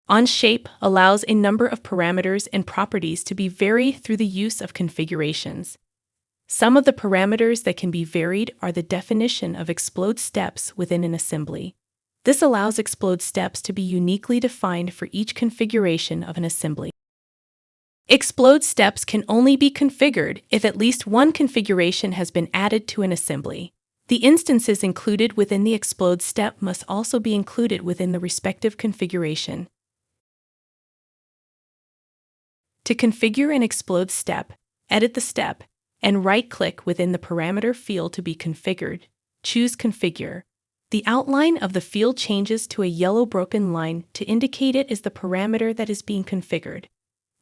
Onshape allows a number of parameters and properties to be varied through the use of configurations. Some of the parameters that can be varied are the definition of explode steps within an assembly. This allows explode steps to be uniquely defined for each configuration of an assembly. Explode steps can only be configured if at least one configuration has been added to an assembly. The instances included within the explode step must also be included within the respective configuration. To configure an explode step, edit the step, and right-click within the parameter field to be configured. Choose Configure. The outline of the field changes to a yellow broken line to indicate it is the parameter that is being configured.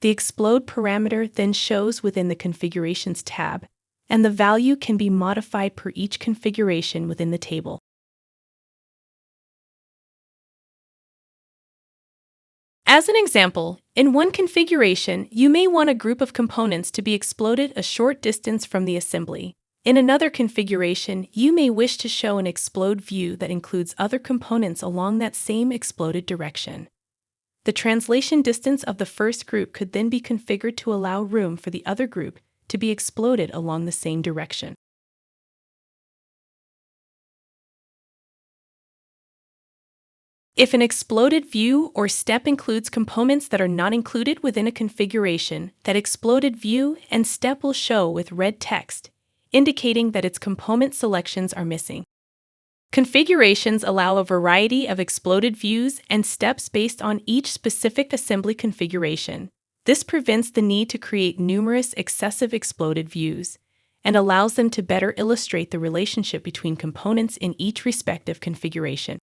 The explode parameter then shows within the Configurations tab, and the value can be modified per each configuration within the table. As an example, in one configuration, you may want a group of components to be exploded a short distance from the assembly. In another configuration, you may wish to show an explode view that includes other components along that same exploded direction. The translation distance of the first group could then be configured to allow room for the other group to be exploded along the same direction. If an exploded view or step includes components that are not included within a configuration, that exploded view and step will show with red text, indicating that its component selections are missing. Configurations allow a variety of exploded views and steps based on each specific assembly configuration. This prevents the need to create numerous excessive exploded views and allows them to better illustrate the relationship between components in each respective configuration.